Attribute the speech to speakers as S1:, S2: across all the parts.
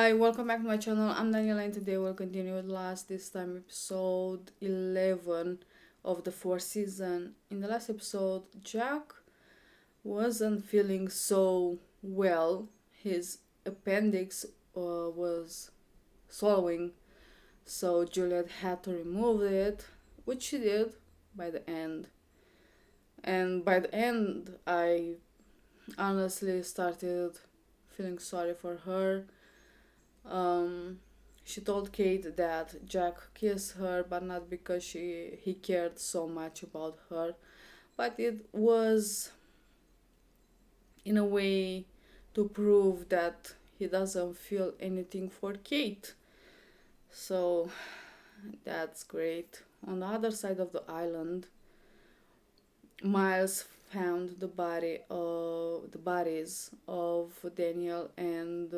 S1: Hi, welcome back to my channel. I'm Daniela and today we'll continue with this time episode 11 of the fourth season. In the last episode, Jack wasn't feeling so well. His appendix was swallowing, so Juliet had to remove it, which she did by the end. And by the end, I honestly started feeling sorry for her. She told Kate that Jack kissed her, but not because he cared so much about her, but it was in a way to prove that he doesn't feel anything for Kate. So that's great. On the other side of the island, Miles found the bodies of Daniel and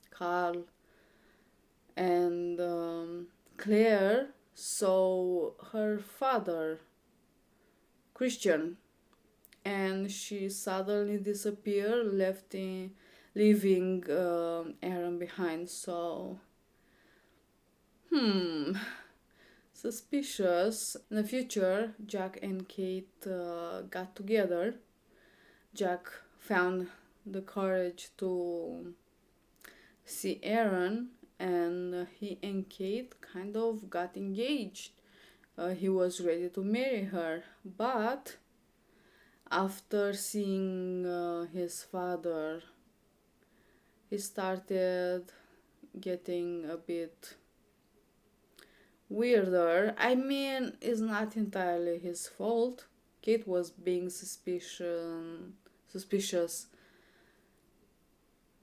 S1: Carl and Claire saw her father, Christian, and she suddenly disappeared, leaving Aaron behind. So, suspicious. In the future, Jack and Kate got together. Jack found the courage to see Aaron, and he and Kate kind of got engaged. He was ready to marry her, but after seeing his father, he started getting a bit weirder. I mean, it's not entirely his fault. Kate was being suspicious.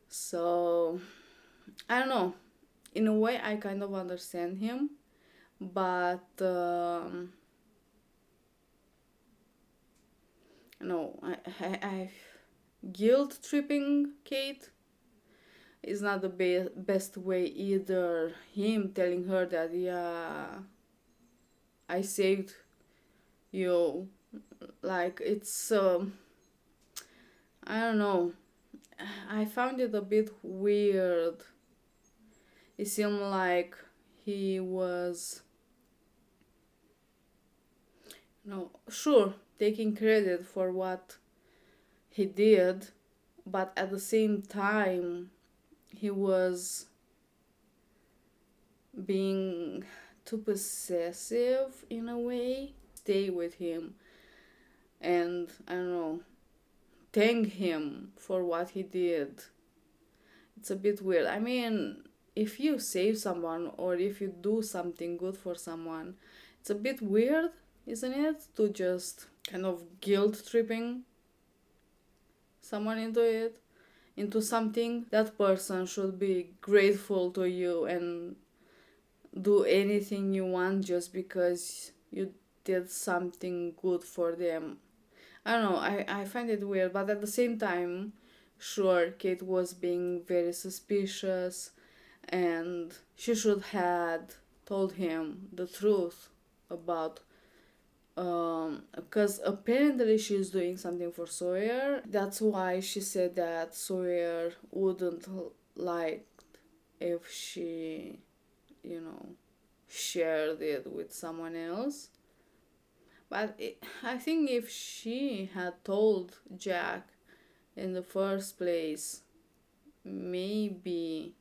S1: So I don't know. In a way, I kind of understand him, but no, I guilt tripping Kate is not the best way either. Him telling her that, yeah, I saved you, like it's I don't know. I found it a bit weird. It seemed like he was, sure, taking credit for what he did, but at the same time, he was being too possessive in a way. Stay with him and, I don't know, thank him for what he did. It's a bit weird. I mean, if you save someone or if you do something good for someone, it's a bit weird, isn't it? To just kind of guilt tripping someone into something. That person should be grateful to you and do anything you want just because you did something good for them. I don't know, I find it weird, but at the same time, sure, Kate was being very suspicious and she should had told him the truth about because apparently she's doing something for Sawyer. That's why she said that Sawyer wouldn't like if she, shared it with someone else. But I think if she had told Jack in the first place, maybe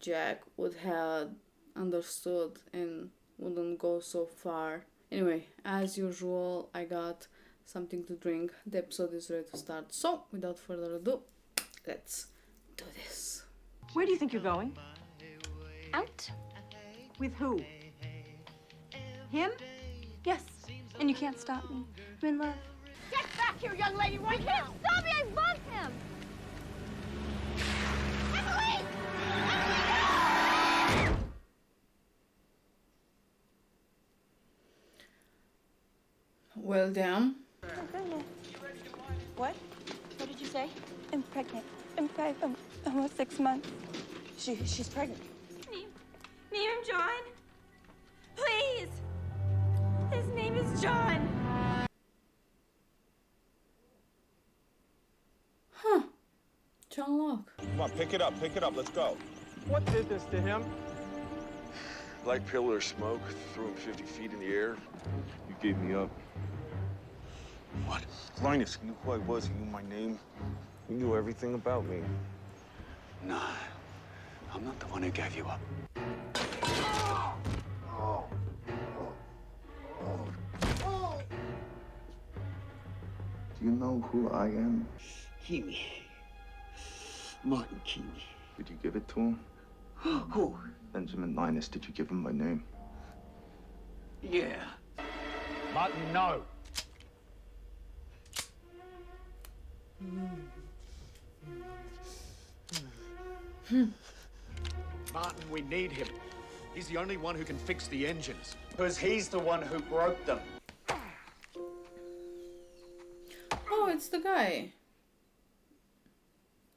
S1: Jack would have understood and wouldn't go so far. Anyway, as usual, I got something to drink. The episode is ready to start. So, without further ado, let's do this.
S2: Where do you think you're going?
S3: Out?
S2: With who? Him?
S3: Yes. And you can't stop me. I'm in love.
S4: Get back here, young lady, right now!
S3: Can't stop me! I love him!
S4: Emily!
S1: Well, damn.
S3: Oh, goodness.
S2: What? What did you say?
S3: I'm pregnant. I'm almost 6 months.
S2: She's pregnant.
S3: Name him John. Please. His name is John.
S1: John Locke.
S5: Come on, pick it up, let's go.
S6: What did this to him?
S7: Black pillar of smoke, threw him 50 feet in the air. You gave me up.
S5: What? Linus, you knew who I was, you knew my name. You knew everything about me.
S8: Nah, I'm not the one who gave you up.
S9: Do you know who I am?
S8: Kiwi. Martin Kiwi.
S9: Did you give it to him?
S8: Who?
S9: Benjamin Linus, did you give him my name?
S8: Yeah.
S6: Martin, no.
S10: Martin, we need him. He's the only one who can fix the engines. Because he's the one who broke them.
S1: Oh, it's the guy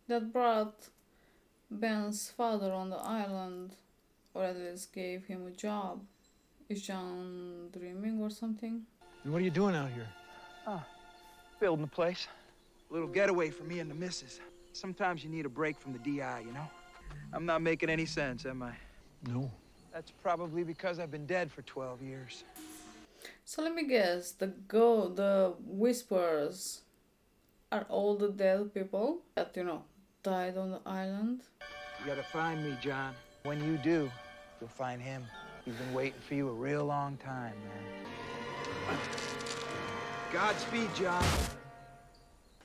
S1: that brought Ben's father on the island, or at least gave him a job. Is John dreaming or something?
S6: What are you doing out here?
S11: Building a place. A little getaway for me and the missus. Sometimes you need a break from the DI, you know? I'm not making any sense, am I?
S6: No.
S11: That's probably because I've been dead for 12 years.
S1: So let me guess, the whispers are all the dead people that, died on the island?
S11: You gotta find me, John. When you do, you'll find him. He's been waiting for you a real long time, man. Godspeed, John.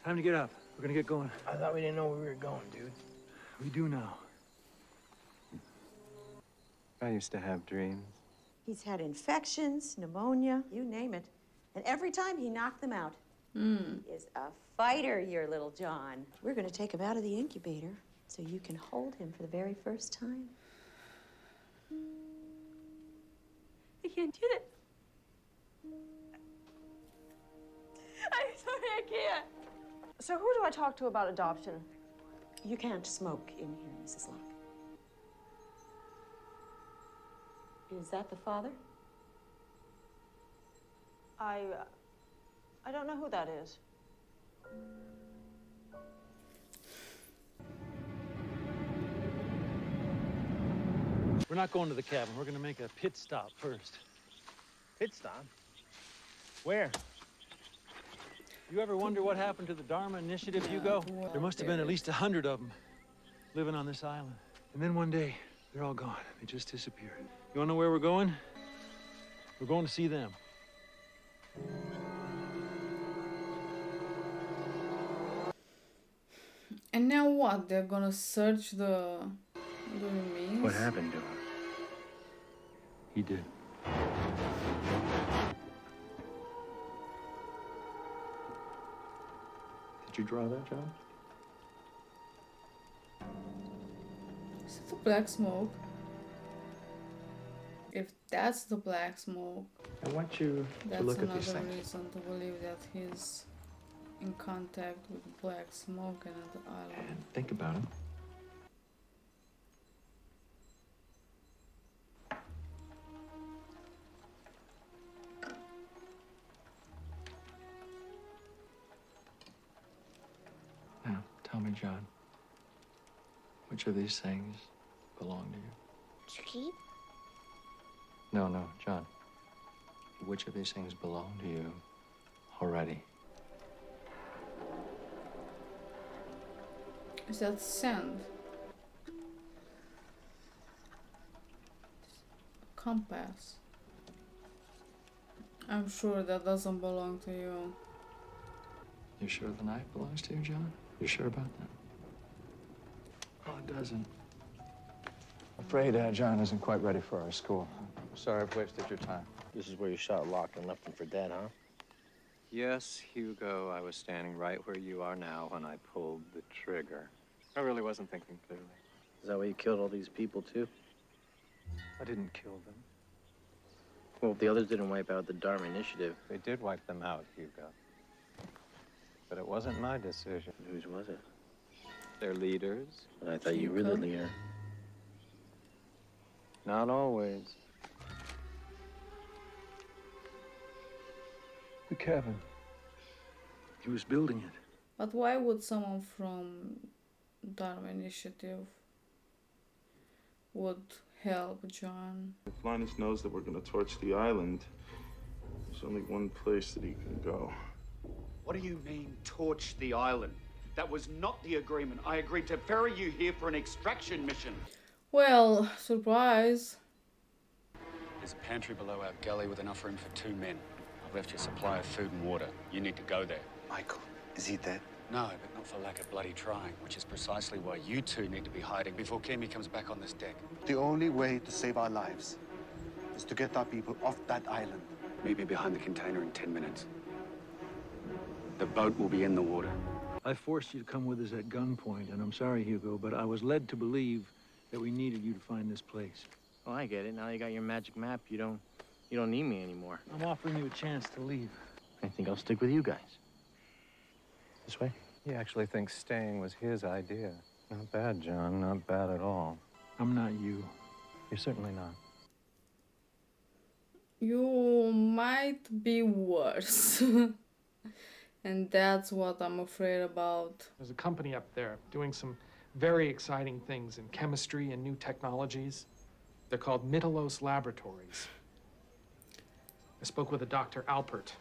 S6: Time to get up. We're gonna get going.
S11: I thought we didn't know where we were going, dude.
S6: We do now.
S12: I used to have dreams.
S2: He's had infections, pneumonia, you name it. And every time he knocked them out. He is a fighter, your little John. We're going to take him out of the incubator so you can hold him for the very first time.
S3: I can't do it. I'm sorry, I can't.
S13: So who do I talk to about adoption?
S2: You can't smoke in here, Mrs. Locke. Is that the father?
S13: I don't know who that is.
S6: We're not going to the cabin. We're gonna make a pit stop first.
S14: Pit stop? Where?
S6: You ever wonder what happened to the Dharma Initiative, Hugo? There must have been at least 100 of them living on this island. And then one day, they're all gone. They just disappeared. You wanna know where we're going? We're going to see them.
S1: And now what? They're gonna search the remains?
S12: What happened to him?
S6: He did.
S12: Did you draw that, John?
S1: Is it the black smoke? If that's the black smoke,
S12: I want you
S1: that's
S12: to look at these
S1: another
S12: things.
S1: reason to believe that he's in contact with black smoke and at the island.
S12: And think about it. Now, tell me, John, which of these things belong to you?
S4: Tree?
S12: No, John. Which of these things belong to you already?
S1: Is that sand? Compass. I'm sure that doesn't belong to you.
S12: You sure the knife belongs to you, John? You sure about that? Oh, it doesn't. Afraid John isn't quite ready for our school. Sorry I've wasted your time.
S14: This is where you shot Locke and left him for dead, huh?
S12: Yes, Hugo, I was standing right where you are now when I pulled the trigger. I really wasn't thinking clearly.
S14: Is that why you killed all these people, too?
S12: I didn't kill them.
S14: Well, if the others didn't wipe out the Dharma Initiative.
S12: They did wipe them out, Hugo. But it wasn't my decision.
S14: Whose was it?
S12: Their leaders.
S14: And I thought you were the leader.
S12: Not always.
S6: The cabin. He was building it.
S1: But why would someone from Dharma Initiative would help John.
S5: If Linus knows that we're gonna torch the island, there's only one place that he can go.
S10: What do you mean, torch the island? That was not the agreement. I agreed to ferry you here for an extraction mission.
S1: Well, surprise.
S10: There's a pantry below our galley with enough room for 2 men. I've left you a supply of food and water. You need to go there.
S8: Michael, is he dead?
S10: No, but not for lack of bloody trying, which is precisely why you two need to be hiding before Kimi comes back on this deck.
S8: The only way to save our lives is to get our people off that island.
S10: Meet me behind the container in 10 minutes. The boat will be in the water.
S6: I forced you to come with us at gunpoint, and I'm sorry, Hugo, but I was led to believe that we needed you to find this place.
S14: Oh, I get it. Now you got your magic map. You don't need me anymore.
S6: I'm offering you a chance to leave.
S14: I think I'll stick with you guys. This way.
S15: He actually thinks staying was his idea. Not bad, John. Not bad at all.
S6: I'm not you.
S15: You're certainly not.
S1: You might be worse. And that's what I'm afraid about.
S16: There's a company up there doing some very exciting things in chemistry and new technologies. They're called Mittelos Laboratories. I spoke with a Dr. Alpert.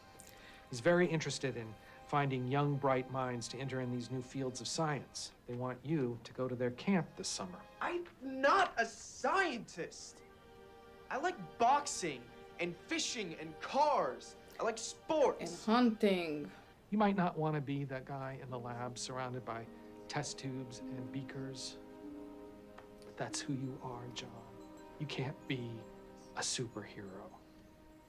S16: He's very interested in finding young, bright minds to enter in these new fields of science. They want you to go to their camp this summer.
S17: I'm not a scientist. I like boxing and fishing and cars. I like sports.
S1: And hunting.
S16: You might not want to be that guy in the lab surrounded by test tubes and beakers. But that's who you are, John. You can't be a superhero.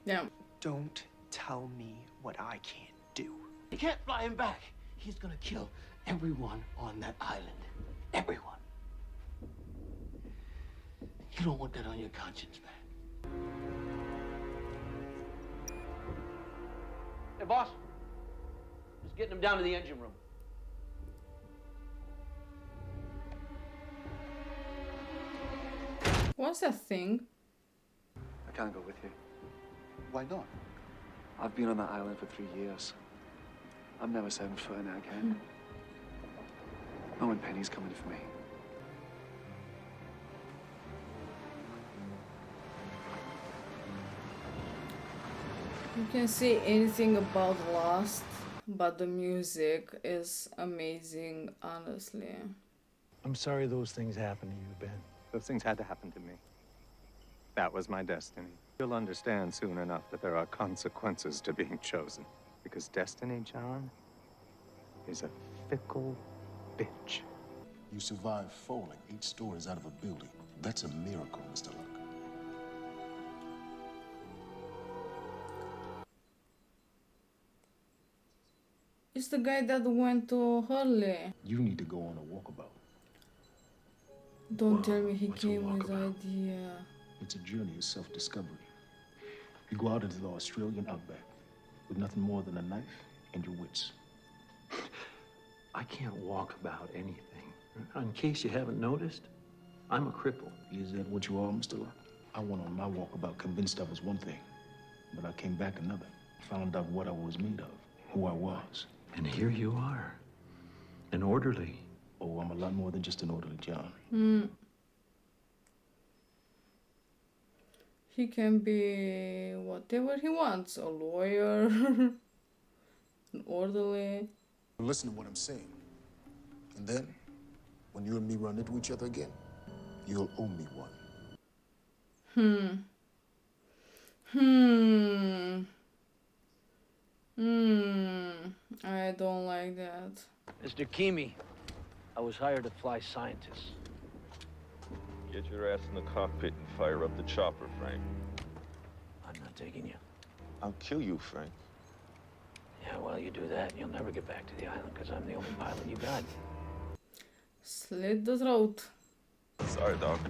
S1: Yeah.
S17: Don't tell me what I can't do.
S18: You can't fly him back. He's gonna kill everyone on that island. Everyone. You don't want that on your conscience, man. Hey, boss. Just getting him down to the engine room.
S1: What's that thing?
S12: I can't go with you.
S8: Why not?
S12: I've been on that island for 3 years. I'm never setting foot in it again. No one Penny's coming for me.
S1: You can say anything about Lost, but the music is amazing, honestly.
S6: I'm sorry those things happened to you, Ben.
S15: Those things had to happen to me. That was my destiny. You'll understand soon enough that there are consequences to being chosen. Because destiny, John, is a fickle bitch.
S19: You survived falling 8 stories out of a building. That's a miracle, Mr. Luck.
S1: It's the guy that went to Hurley.
S19: You need to go on a walkabout.
S1: Don't tell me he came with the idea.
S19: It's a journey of self-discovery. You go out into the Australian outback with nothing more than a knife and your wits.
S6: I can't walk about anything. In case you haven't noticed, I'm a cripple.
S19: Is that what you are, Mr. Luck? I went on my walkabout convinced I was one thing, but I came back another. Found out what I was made of, who I was.
S6: And here you are, an orderly.
S19: Oh, I'm a lot more than just an orderly, John.
S1: He can be whatever he wants. A lawyer, an orderly.
S19: Listen to what I'm saying. And then, when you and me run into each other again, you'll owe me one.
S1: I don't like that.
S18: Mr. Kimi, I was hired to fly scientists.
S7: Get your ass in the cockpit and fire up the chopper, Frank.
S18: I'm not taking you.
S7: I'll kill you, Frank.
S18: Yeah, well, you do that, and you'll never get back to the island, because I'm the only pilot you got.
S1: Slit the throat.
S7: Sorry, dog.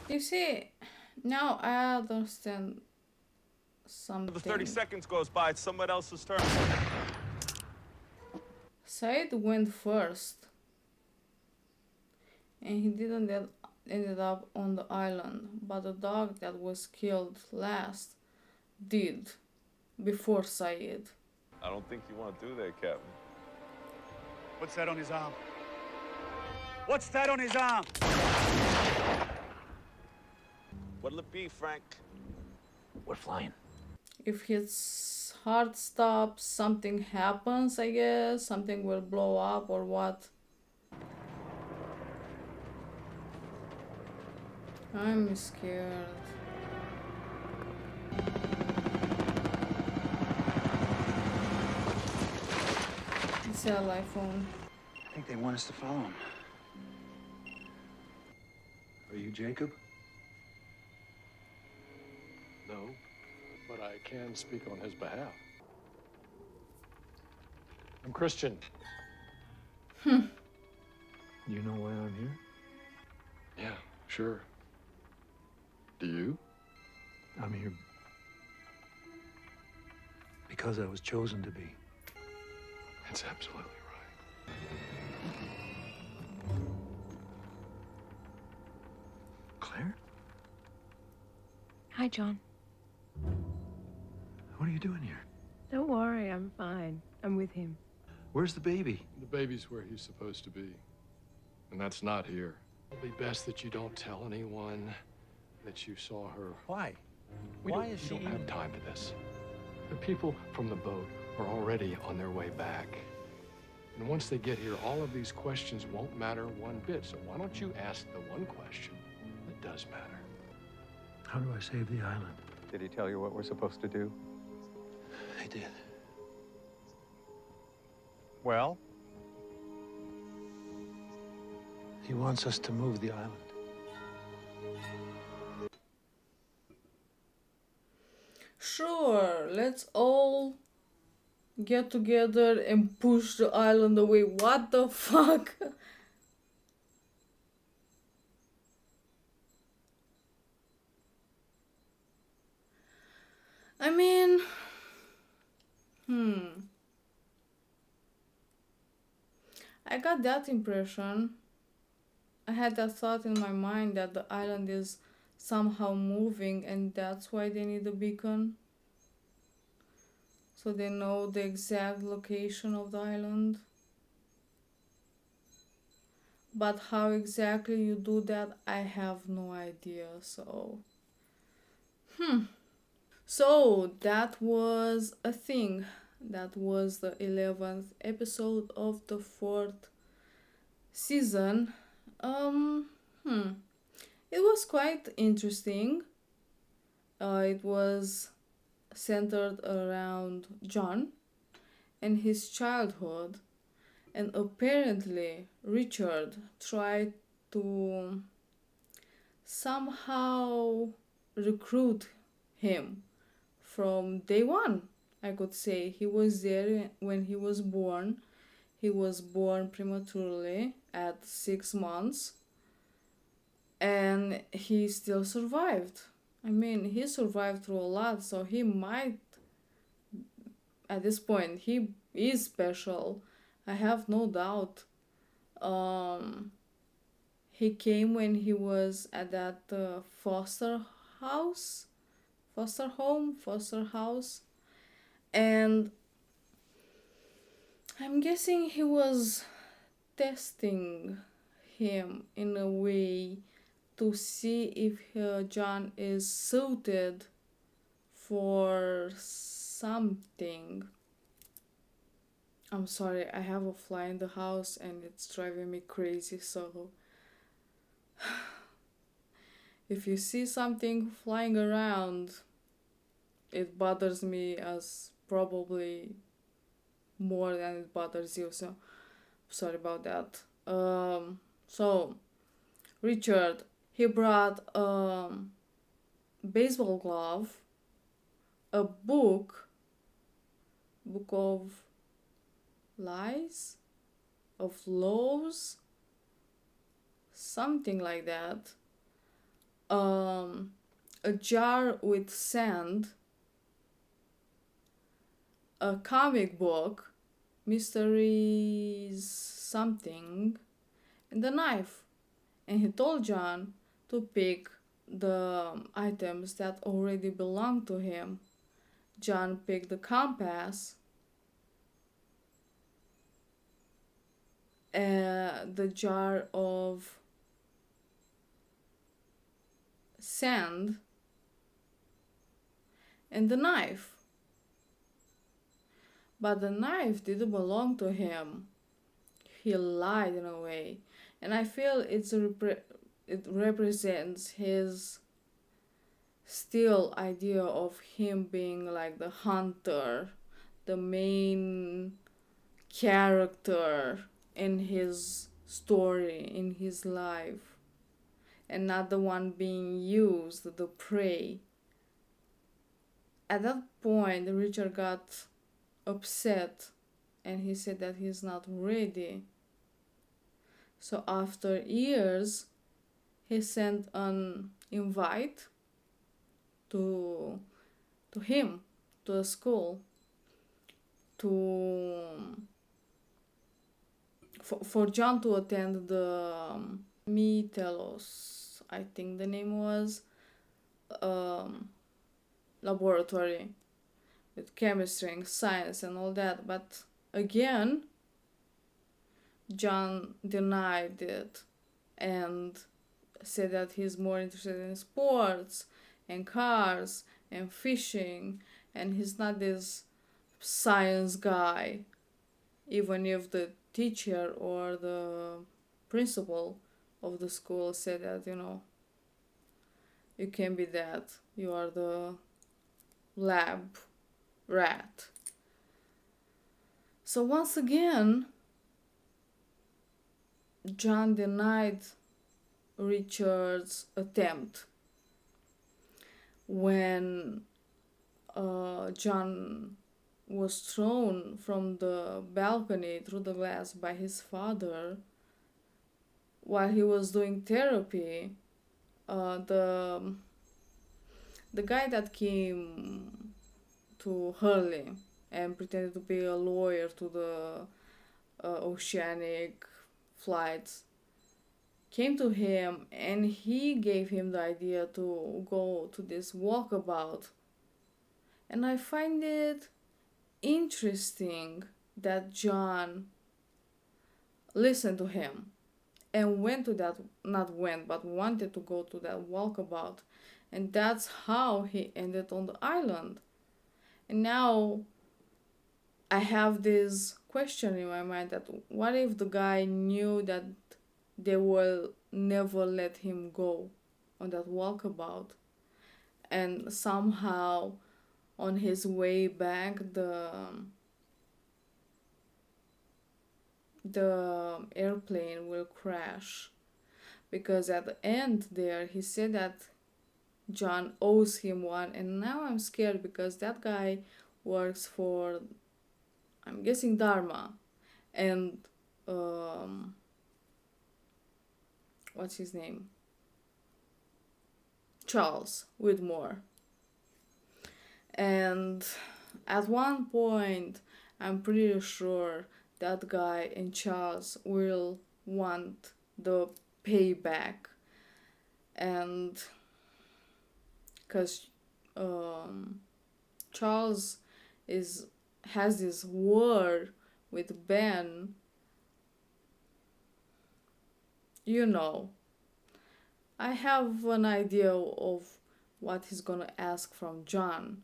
S1: You see, now I understand something.
S7: The 30 seconds goes by, it's someone else's turn.
S1: Said went first. And he didn't ended up on the island. But the dog that was killed last did. before Said.
S7: I don't think you want to do that, Captain.
S10: What's that on his arm? What's that on his arm?
S7: What'll it be, Frank?
S18: We're flying.
S1: If his heart stops, something happens, I guess. Something will blow up or what. I'm scared. Satellite phone.
S11: I think they want us to follow him.
S6: Are you Jacob?
S20: No, but I can speak on his behalf. I'm Christian.
S1: Hmm.
S6: You know why I'm here?
S20: Yeah, sure. Do you?
S6: I'm here because I was chosen to be.
S20: That's absolutely right.
S6: Claire?
S21: Hi, John.
S6: What are you doing here?
S21: Don't worry, I'm fine. I'm with him.
S6: Where's the baby?
S20: The baby's where he's supposed to be. And that's not here. It'll be best that you don't tell anyone that you saw her.
S6: Why?
S20: We don't have time for this. The people from the boat are already on their way back. And once they get here, all of these questions won't matter one bit. So why don't you ask the one question that does matter?
S6: How do I save the island?
S15: Did he tell you what we're supposed to do?
S6: He did.
S15: Well?
S6: He wants us to move the island.
S1: Sure, let's all get together and push the island away. What the fuck? I mean, I got that impression. I had that thought in my mind that the island is somehow moving and that's why they need a beacon. So they know the exact location of the island. But how exactly you do that, I have no idea. So, So that was a thing. That was the 11th episode of the 4th season. It was quite interesting. It was centered around John and his childhood, and apparently Richard tried to somehow recruit him from day one. I could say he was there when he was born. He was born prematurely at 6 months, and he still survived. I mean, he survived through a lot, so he might, at this point, he is special. I have no doubt. He came when he was at that foster house, foster house, and I'm guessing he was testing him in a way to see if John is suited for something. I'm sorry, I have a fly in the house and it's driving me crazy, so if you see something flying around, it bothers me as probably more than it bothers you, so sorry about that. So Richard, he brought a baseball glove, a book of lies, of laws, something like that, a jar with sand, a comic book, mysteries something, and a knife. And he told John to pick the items that already belonged to him. John picked the compass, the jar of sand, and the knife. But the knife didn't belong to him. He lied in a way. And I feel it represents his still idea of him being like the hunter, the main character in his story, in his life, and not the one being used, the prey. At that point, Richard got upset and he said that he's not ready. So after years, he sent an invite to him, to a school, for John to attend the Mitelos, I think the name was, laboratory with chemistry and science and all that. But again, John denied it and said that he's more interested in sports and cars and fishing, and he's not this science guy, even if the teacher or the principal of the school said that, you can't be that, you are the lab rat. So once again, John denied Richard's attempt. When John was thrown from the balcony through the glass by his father while he was doing therapy, the guy that came to Hurley and pretended to be a lawyer to the oceanic flights came to him, and he gave him the idea to go to this walkabout. And I find it interesting that John listened to him and went to that, not went, but wanted to go to that walkabout. And that's how he ended on the island. And now I have this question in my mind that what if the guy knew that they will never let him go on that walkabout, and somehow on his way back the airplane will crash, because at the end there he said that John owes him one. And now I'm scared because that guy works for, I'm guessing, Dharma, and what's his name, Charles Whitmore. And at one point I'm pretty sure that guy and Charles will want the payback, and because Charles has this war with Ben, I have an idea of what he's gonna ask from John.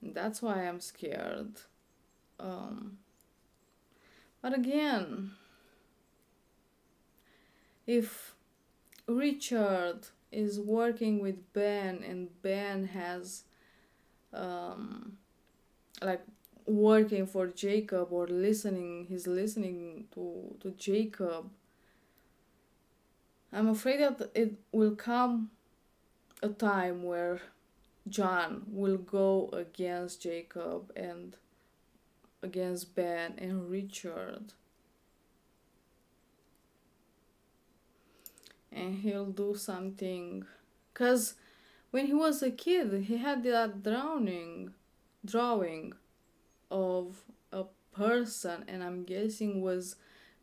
S1: That's why I'm scared. But again, if Richard is working with Ben and Ben has like working for Jacob, or he's listening to Jacob, I'm afraid that it will come a time where John will go against Jacob and against Ben and Richard, and he'll do something. Because when he was a kid, he had that drawing of a person, and I'm guessing was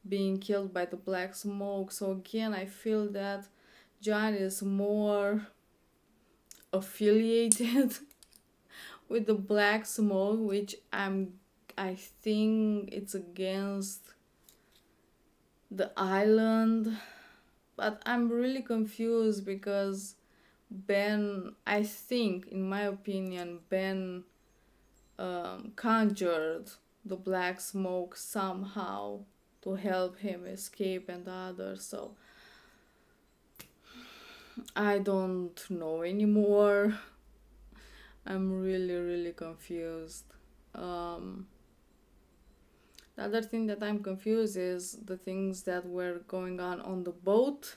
S1: being killed by the black smoke. So again, I feel that John is more affiliated with the black smoke, which I think it's against the island, but I'm really confused because Ben, I think, in my opinion, Ben conjured the black smoke somehow to help him escape and others. So I don't know anymore. I'm really confused. Um, the other thing that I'm confused is the things that were going on the boat.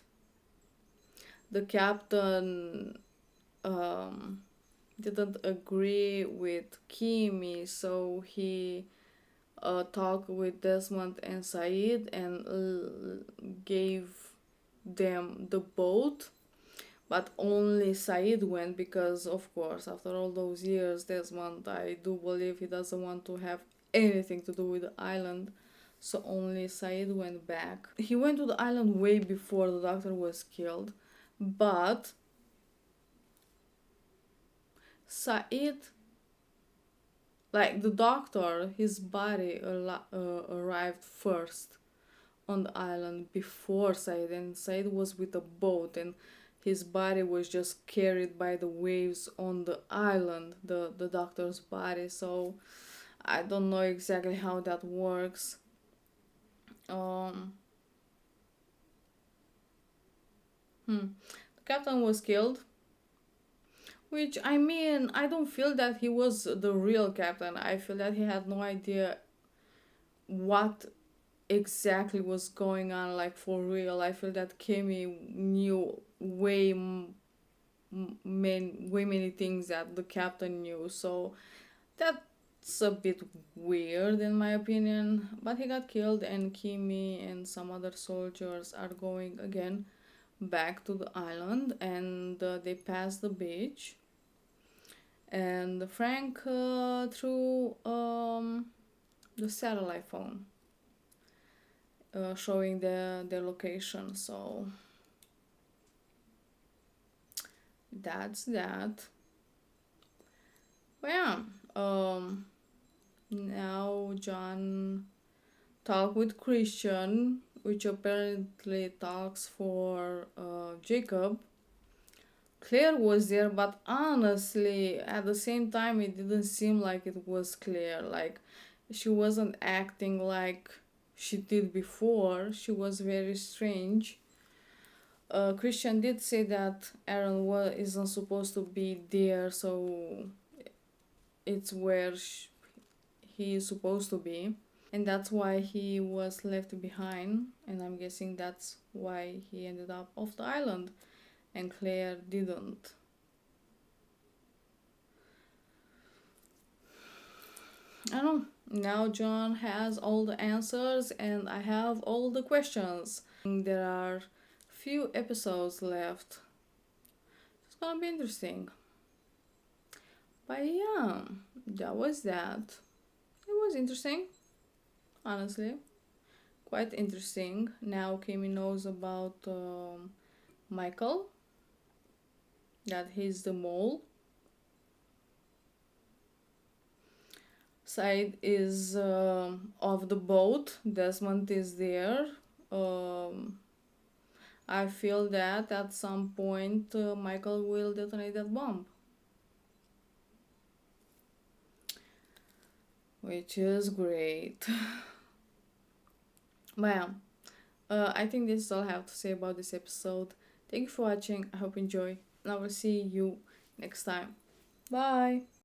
S1: The captain didn't agree with Kimi, so he talked with Desmond and Said and gave them the boat. But only Said went because, of course, after all those years, Desmond, I do believe he doesn't want to have anything to do with the island. So only Said went back. He went to the island way before the doctor was killed. But Said, like the doctor, his body arrived first on the island before Said, and Said was with a boat, and his body was just carried by the waves on the island, the doctor's body. So I don't know exactly how that works. The captain was killed, which, I mean, I don't feel that he was the real captain. I feel that he had no idea what exactly was going on, like, for real. I feel that Kimmy knew way many things that the captain knew, so that's a bit weird in my opinion. But he got killed, and Kimmy and some other soldiers are going again back to the island, and they pass the beach, and Frank threw the satellite phone showing their location. So that's that. But yeah, now John talk with Christian, which apparently talks for Jacob. Claire was there, but honestly, at the same time, it didn't seem like it was Claire. Like, she wasn't acting like she did before. She was very strange. Christian did say that Aaron isn't supposed to be there, so it's where he is supposed to be. And that's why he was left behind, and I'm guessing that's why he ended up off the island, and Claire didn't. I don't know. Now John has all the answers, and I have all the questions. There are few episodes left. It's gonna be interesting. But yeah, that was that. It was interesting, honestly. Quite interesting. Now Kimi knows about Michael, that he's the mole. Said is off the boat. Desmond is there. I feel that at some point Michael will detonate that bomb, which is great. Well, I think this is all I have to say about this episode. Thank you for watching. I hope you enjoy, and I will see you next time. Bye.